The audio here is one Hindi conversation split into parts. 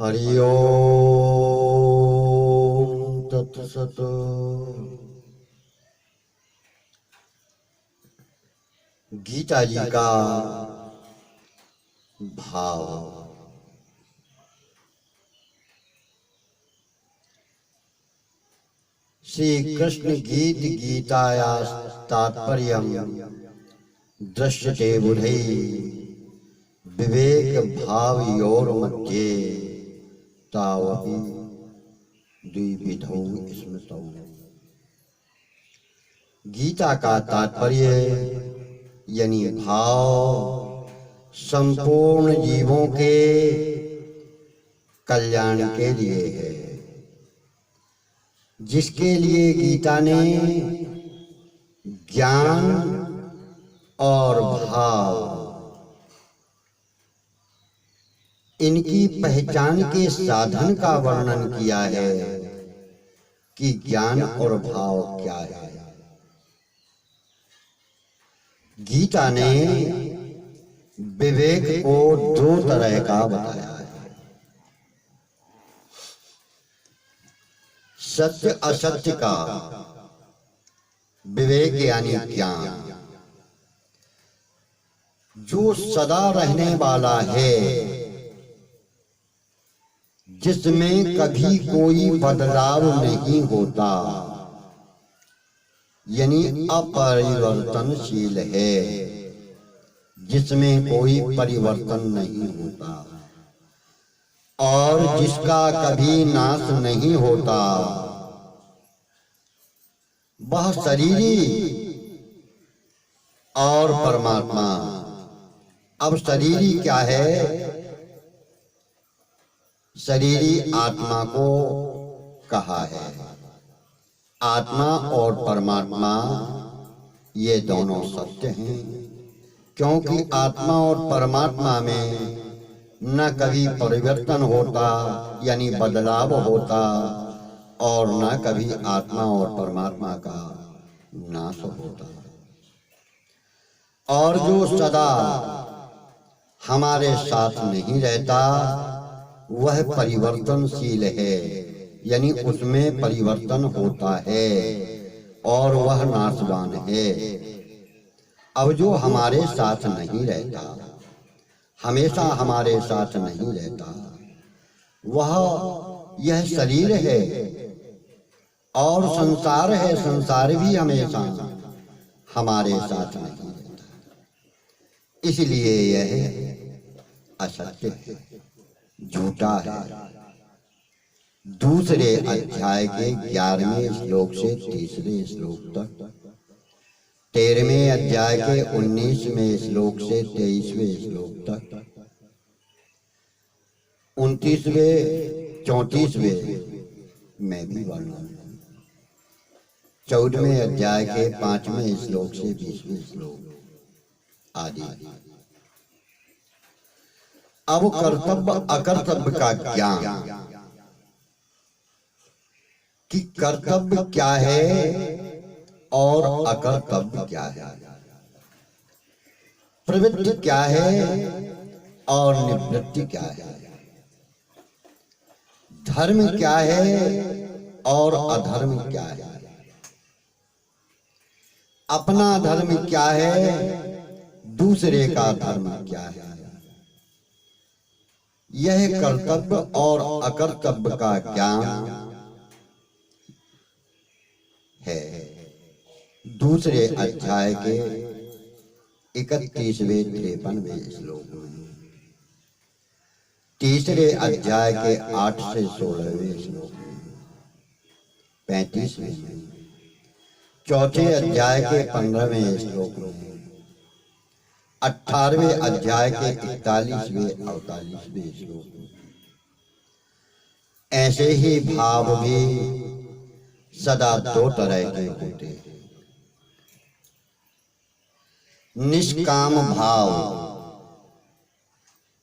हरि ओम तत्सत। गीता जी का भाव। श्री कृष्ण गीत गीताया तात्पर्यम दृश्यते बुधै विवेक भाव योर मध्ये तावपि द्विविधौ स्मृतौ। गीता का तात्पर्य यानी भाव संपूर्ण जीवों के कल्याण के लिए है, जिसके लिए गीता ने ज्ञान और भाव इनकी पहचान के साधन का वर्णन किया है कि ज्ञान और भाव क्या है। गीता ने विवेक को दो तरह का बताया है, सत्य असत्य का विवेक यानी ज्ञान, जो सदा रहने वाला है, जिसमें कभी कोई बदलाव नहीं होता, यानी अपरिवर्तनशील है, जिसमें कोई परिवर्तन नहीं होता और जिसका कभी नाश नहीं होता। वह शरीरी और परमात्मा। अब शरीरी क्या है? शरीरी आत्मा को कहा है। आत्मा और परमात्मा ये दोनों सत्य हैं, क्योंकि आत्मा और परमात्मा में न कभी परिवर्तन होता यानी बदलाव होता और न कभी आत्मा और परमात्मा का नाश होता। और जो सदा हमारे साथ नहीं रहता वह परिवर्तनशील है, यानी उसमें परिवर्तन होता है और वह नाशवान है। अब जो हमारे साथ नहीं रहता, हमेशा हमारे साथ नहीं रहता, वह यह शरीर है और संसार है। संसार भी हमेशा हमारे साथ नहीं रहता, इसलिए यह असत्य है, झूठा है। दूसरे अध्याय के 11वें श्लोक से 30वें श्लोक तक, 13वें अध्याय के 19वें श्लोक से 23वें श्लोक तक, 29वें 34वें में भी वर्णन, 14वें अध्याय के 5वें श्लोक से 20वें श्लोक आदि। अब कर्तव्य अकर्तव्य का ज्ञान कि कर्तव्य क्या है और अकर्तव्य क्या है, प्रवृत्ति क्या है और निवृत्ति क्या है, धर्म क्या है और अधर्म क्या है, अपना धर्म क्या है, दूसरे का धर्म क्या है। यह कर्तव्य और अकर्तव्य का ज्ञान है दूसरे अध्याय के 31वें 53वें श्लोक में, तीसरे अध्याय के 8 से 16वें श्लोक में, 35वें में, चौथे अध्याय के 15वें श्लोक में, 18वें अध्याय के 41वें 48वें श्लोक में। ऐसे ही भाव भी सदा दो तरह के होते हैं, निष्काम भाव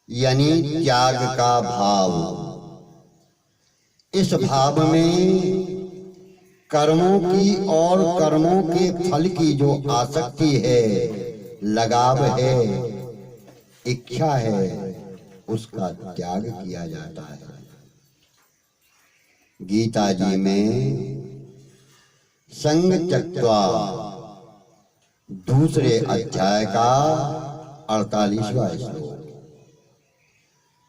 यानी त्याग का भाव। इस भाव में कर्मों की और कर्मों के फल की जो आसक्ति है, लगाव है, इच्छा है, उसका त्याग किया जाता है। गीता जी में संग त्यक्त्वा दूसरे अध्याय का 48वां श्लोक,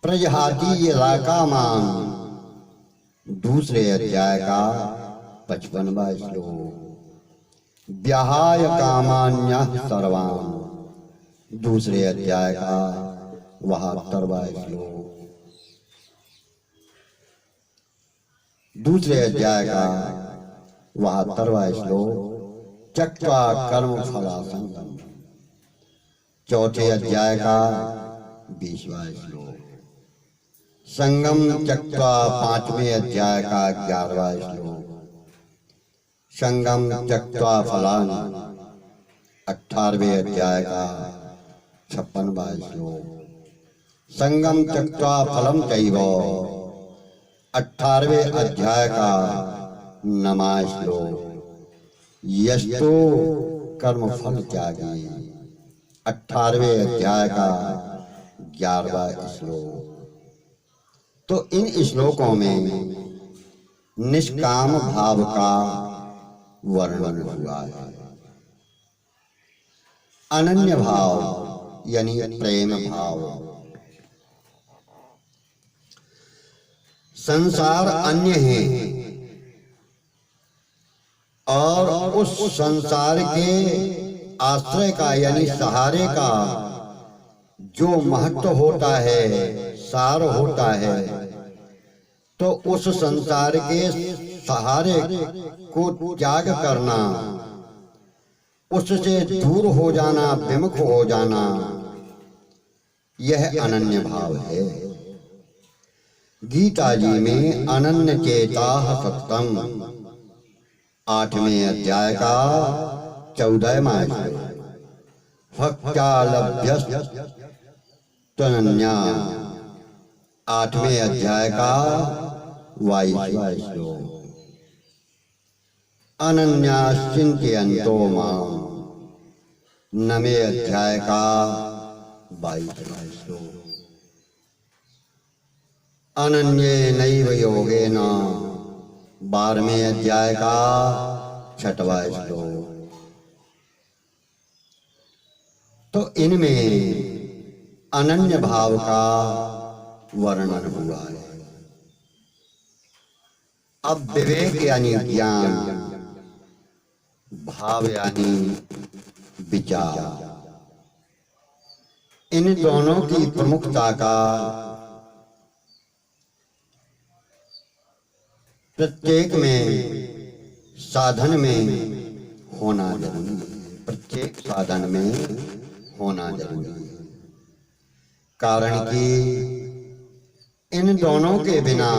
प्रजहाति यदा कामान दूसरे अध्याय का 55वां श्लोक, व्याहाय कामान्यः सर्वान् दूसरे अध्याय का 72वां श्लोक, दूसरे अध्याय का 72वां श्लोक, त्यक्त्वा कर्म फलासंगम, चौथे अध्याय का 20वां श्लोक, संगम त्यक्त्वा 5वें अध्याय का 11वां श्लोक, संगम त्यक्त्वा फलानि 18वें अध्याय का 56वां श्लोक, संगम त्यक्त्वा फलम चैव 18वें अध्याय का 9वां श्लोक, यस्तो कर्म फल त्यागी 18वें अध्याय का 11वां श्लोक। तो इन श्लोकों में निष्काम भाव का वर्णन हुआ है। अनन्य भाव यानी प्रेम भाव, संसार अन्य है और उस संसार के आश्रय का यानी सहारे का जो महत्व होता है, सार होता है, तो उस संसार के सहारे को त्याग करना, उससे दूर हो जाना, विमुख हो जाना, यह अनन्य भाव है। गीता जी में अनन्य चेताः सततम 8वें अध्याय का 14वां श्लोक, भक्त्या लभ्यस्त्वनन्या 8वें अध्याय का 22वां श्लोक, अनन्याश्चिन्तयन्तो माम् 9वें अध्याय का 22वां श्लोक, अनन्येनैव योगेन 12वें अध्याय का 6वां श्लोक। तो इनमें अनन्य भाव का वर्णन हुआ है। अब विवेक यानी ज्ञान, भाव यानी विचार, इन दोनों की प्रमुखता का प्रत्येक में साधन में होना जरूरी है। प्रत्येक साधन में होना जरूरी है, कारण कि इन दोनों के बिना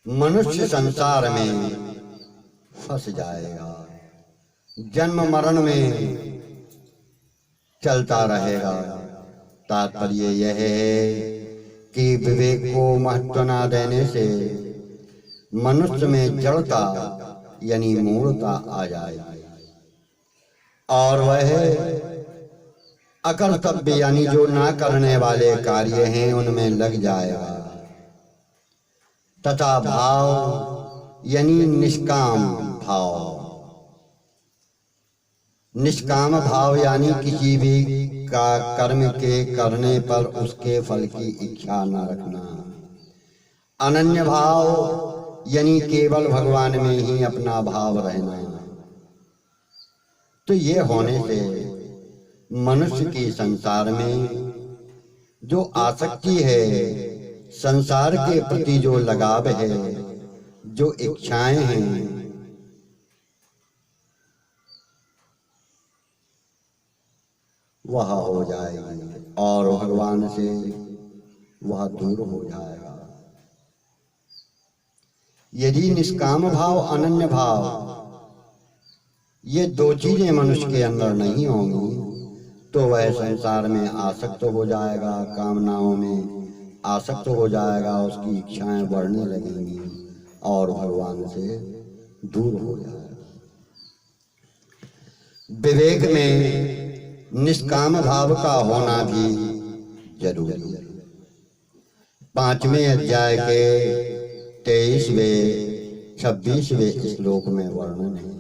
मनुष्य संसार में फंस जाएगा, जन्म मरण में चलता रहेगा। तात्पर्य यह है कि विवेक को महत्व न देने से मनुष्य में जड़ता यानी मूढ़ता आ जाएगी और वह अकर्तव्य यानी जो ना करने वाले कार्य हैं उनमें लग जाएगा, तथा भाव यानी निष्काम भाव, निष्काम भाव यानी किसी भी का कर्म के करने पर उसके फल की इच्छा न रखना। अनन्य भाव यानी केवल भगवान में ही अपना भाव रहना। तो ये होने से मनुष्य की संसार में जो आसक्ति है, संसार के प्रति जो लगाव है, जो इच्छाएं हैं, वह हो जाएगी और भगवान से वह दूर हो जाएगा। यदि निष्काम भाव, अनन्य भाव, ये दो चीजें मनुष्य के अंदर नहीं होंगी तो वह संसार में आसक्त हो जाएगा, कामनाओं में आसक्त हो जाएगा, उसकी इच्छाएं बढ़ने लगेंगी और भगवान से दूर हो जाएगा। विवेक में निष्काम भाव का होना भी जरूरी है। 5वें अध्याय के 23वें 26वें श्लोक में वर्णन है।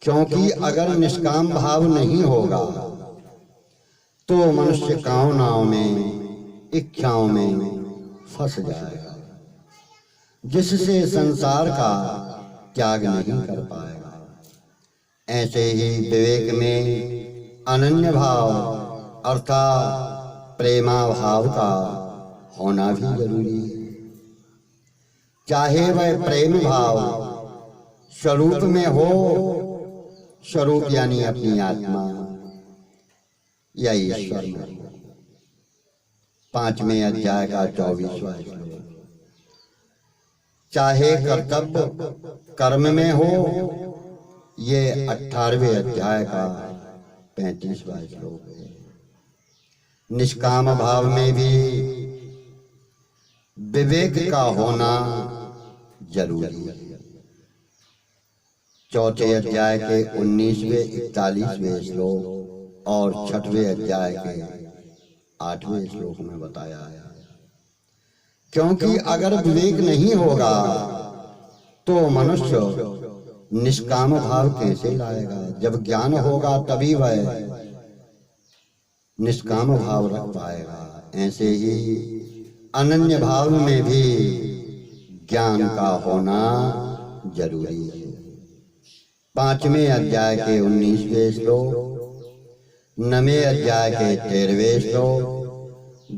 क्योंकि अगर निष्काम भाव नहीं होगा तो मनुष्य कामनाओं में, इच्छाओं में फंस जाएगा, जिससे संसार का त्याग नहीं कर पाएगा। ऐसे ही विवेक में अनन्य भाव अर्थात प्रेमा भाव का होना भी जरूरी है। चाहे वह प्रेम भाव स्वरूप में हो, स्वरूप यानी अपनी आत्मा या ईश्वर में। 5वें अध्याय का 24वां श्लोक। चाहे कर्तव्य कर्म में हो, ये 18वें अध्याय का 35वां श्लोक है। निष्काम भाव में भी विवेक का होना जरूरी है। 4थे अध्याय के 19वें 41वें श्लोक और 6वें अध्याय के 8वें श्लोक में बताया है। क्योंकि अगर विवेक नहीं होगा तो मनुष्य निष्काम भाव कैसे लाएगा। जब ज्ञान होगा तभी वह निष्काम भाव रख पाएगा। ऐसे ही अनन्य भाव में भी ज्ञान का होना जरूरी है। 5वें अध्याय के 19वें श्लोक, 9वें अध्याय के 13वें श्लोक,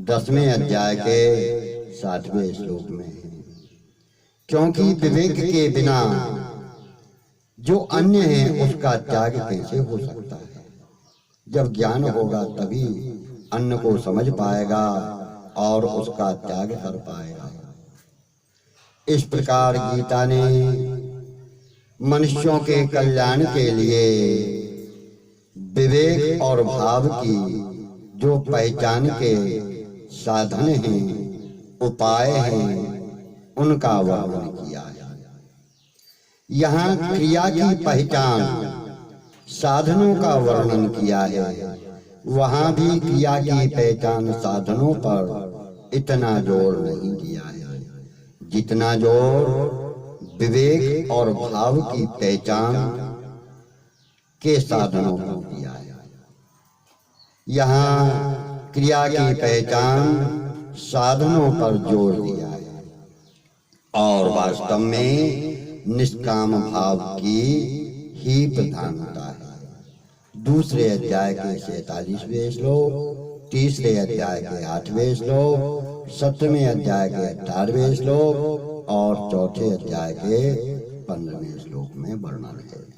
10वें अध्याय के 7वें श्लोक में है। क्योंकि विवेक के बिना जो अन्य है उसका त्याग कैसे हो सकता है। जब ज्ञान होगा तभी अन्य को समझ पाएगा और उसका त्याग कर पाएगा। इस प्रकार गीता ने मनुष्यों के कल्याण के लिए विवेक और भाव की जो पहचान के साधन हैं, उपाय हैं, उनका वर्णन किया है। यहाँ क्रिया की पहचान, साधनों का वर्णन किया है। वहां भी क्रिया की पहचान, साधनों पर इतना जोर नहीं दिया है जितना जोर विवेक और भाव की पहचान के साधनों पर दिया है। यहाँ क्रिया की पहचान, साधनों पर जोर दिया है और वास्तव में निष्काम भाव की ही प्रधानता है। दूसरे अध्याय के 47वें श्लोक, तीसरे अध्याय के 8वें श्लोक, 7वें अध्याय के 18वें श्लोक और चौथे अध्याय के 15वें श्लोक में वर्णन है।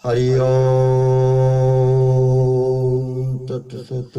हरि ओम तत्सत।